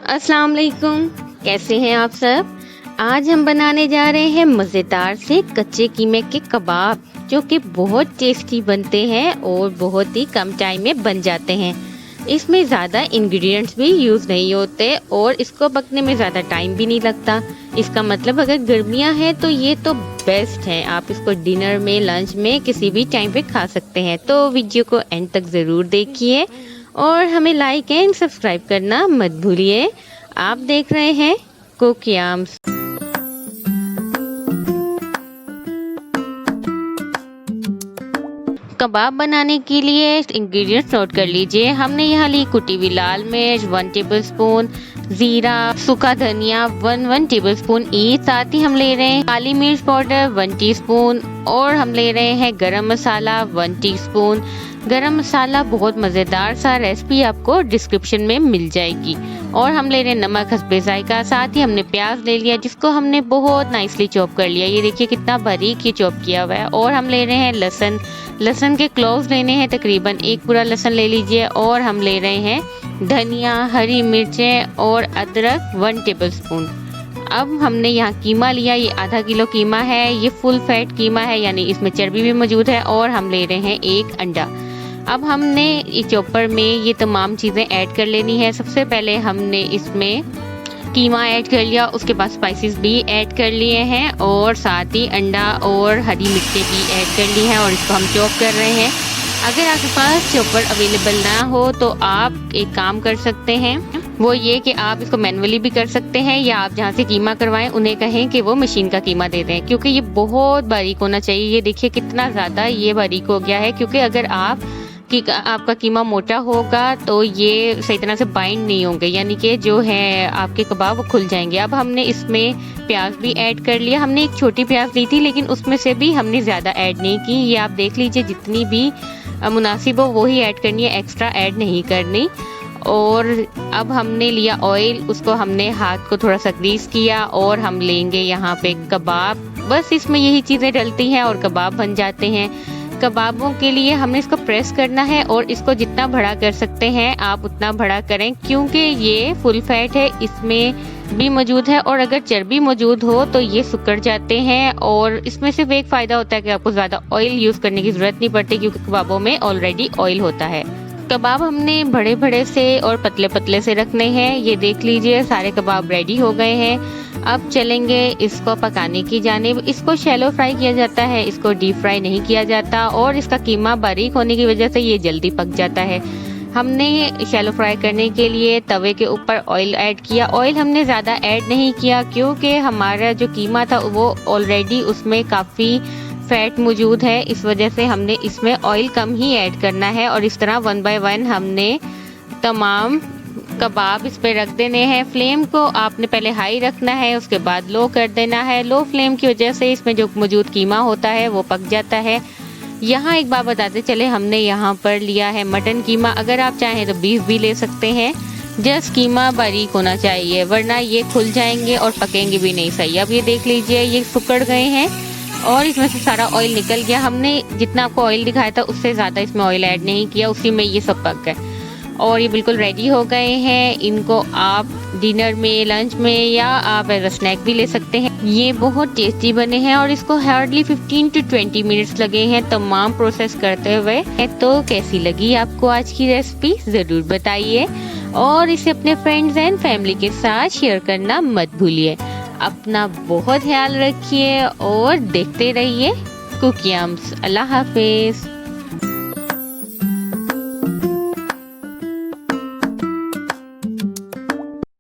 अस्सलाम वालेकुम। कैसे हैं आप सब। आज हम बनाने जा रहे हैं मज़ेदार से कच्चे कीमे के कबाब, जो कि बहुत टेस्टी बनते हैं और बहुत ही कम टाइम में बन जाते हैं। इसमें ज़्यादा इंग्रेडिएंट्स भी यूज़ नहीं होते और इसको पकने में ज़्यादा टाइम भी नहीं लगता। इसका मतलब अगर गर्मियां हैं तो ये तो बेस्ट है। आप इसको डिनर में, लंच में, किसी भी टाइम पे खा सकते हैं। तो वीडियो को एंड तक ज़रूर देखिए और हमें लाइक एंड सब्सक्राइब करना मत भूलिए। आप देख रहे हैं कुक याम्स। कबाब बनाने के लिए इंग्रेडिएंट्स नोट कर लीजिए। हमने यहाँ ली कुटी हुई लाल मिर्च 1 टेबलस्पून, जीरा, सूखा धनिया 1 टेबलस्पून ईच। साथ ही हम ले रहे हैं काली मिर्च पाउडर 1 टीस्पून और हम ले रहे हैं गरम मसाला 1 टीस्पून। गरम मसाला बहुत मज़ेदार सा रेसिपी आपको डिस्क्रिप्शन में मिल जाएगी। और हम ले रहे हैं नमक हस्बे जायका। साथ ही हमने प्याज ले लिया जिसको हमने बहुत नाइसली चॉप कर लिया। ये देखिए कितना बारीक ये चॉप किया हुआ है। और हम ले रहे हैं लहसुन। लहसुन के क्लोव्स लेने हैं, तकरीबन 1 पूरा लहसुन ले लीजिए। और हम ले रहे हैं धनिया, हरी मिर्चें और अदरक 1 टेबलस्पून। अब हमने यहाँ कीमा लिया, ये आधा किलो कीमा है। ये फुल फैट कीमा है, यानी इसमें चर्बी भी मौजूद है। और हम ले रहे हैं 1 अंडा। अब हमने चॉपर में ये तमाम चीज़ें ऐड कर लेनी है। सबसे पहले हमने इसमें कीमा ऐड कर लिया, उसके बाद स्पाइसेस भी ऐड कर लिए हैं और साथ ही अंडा और हरी मिर्चें भी ऐड कर ली हैं और इसको हम चॉप कर रहे हैं। अगर आपके पास चॉपर अवेलेबल ना हो तो आप एक काम कर सकते हैं, वो ये कि आप इसको मैनुअली भी कर सकते हैं या आप जहाँ से कीमा करवाएं उन्हें कहें कि वो मशीन का कीमा दे दें, क्योंकि ये बहुत बारीक होना चाहिए। ये देखिए कितना ज़्यादा ये बारीक हो गया है, क्योंकि अगर आपका कीमा मोटा होगा तो ये सही तरह से बाइंड नहीं होंगे, यानी कि जो है आपके कबाब वो खुल जाएंगे। अब हमने इसमें प्याज भी ऐड कर लिया। हमने एक छोटी प्याज ली थी लेकिन उसमें से भी हमने ज़्यादा ऐड नहीं की। ये आप देख लीजिए, जितनी भी मुनासिब हो वही ऐड करनी है, एक्स्ट्रा ऐड नहीं करनी। और अब हमने लिया ऑयल, उसको हमने हाथ को थोड़ा सा ग्रीस किया और हम लेंगे यहाँ पे कबाब। बस इसमें यही चीज़ें डलती हैं और कबाब बन जाते हैं। कबाबों के लिए हमने इसको प्रेस करना है और इसको जितना बड़ा कर सकते हैं आप उतना बड़ा करें, क्योंकि ये फुल फैट है, इसमें भी मौजूद है। और अगर चर्बी मौजूद हो तो ये सिकुड़ जाते हैं। और इसमें सिर्फ एक फ़ायदा होता है कि आपको ज़्यादा ऑयल यूज़ करने की ज़रूरत नहीं पड़ती, क्योंकि कबाबों में ऑलरेडी ऑयल होता है। कबाब हमने बड़े बड़े से और पतले पतले से रखने हैं। ये देख लीजिए सारे कबाब रेडी हो गए हैं। अब चलेंगे इसको पकाने की जानिब। इसको शैलो फ्राई किया जाता है, इसको डीप फ्राई नहीं किया जाता। और इसका कीमा बारीक होने की वजह से ये जल्दी पक जाता है। हमने शैलो फ्राई करने के लिए तवे के ऊपर ऑयल ऐड किया। ऑयल हमने ज़्यादा ऐड नहीं किया क्योंकि हमारा जो कीमा था वो ऑलरेडी उसमें काफ़ी फैट मौजूद है, इस वजह से हमने इसमें ऑयल कम ही ऐड करना है। और इस तरह 1 बाय 1 हमने तमाम कबाब इस पे रख देने हैं। फ्लेम को आपने पहले हाई रखना है, उसके बाद लो कर देना है। लो फ्लेम की वजह से इसमें जो मौजूद कीमा होता है वो पक जाता है। यहाँ एक बात बताते चले, हमने यहाँ पर लिया है मटन कीमा। अगर आप चाहें तो बीफ भी ले सकते हैं। जस्ट कीमा बारीक होना चाहिए, वरना ये खुल जाएंगे और पकेंगे भी नहीं सही। अब ये देख लीजिए ये सिकुड़ गए हैं और इसमें से सारा ऑयल निकल गया। हमने जितना आपको ऑयल दिखाया था उससे ज़्यादा इसमें ऑयल ऐड नहीं किया, उसी में ये सब पक गए और ये बिल्कुल रेडी हो गए हैं। इनको आप डिनर में, लंच में या आप एज अ स्नैक भी ले सकते हैं। ये बहुत टेस्टी बने हैं और इसको हार्डली 15 to 20 मिनट्स लगे हैं तमाम प्रोसेस करते हुए। तो कैसी लगी आपको आज की रेसिपी ज़रूर बताइए और इसे अपने फ्रेंड्स एंड फैमिली के साथ शेयर करना मत भूलिए। अपना बहुत ख्याल रखिए और देखते रहिए कुक याम्स। अल्लाह हाफिज।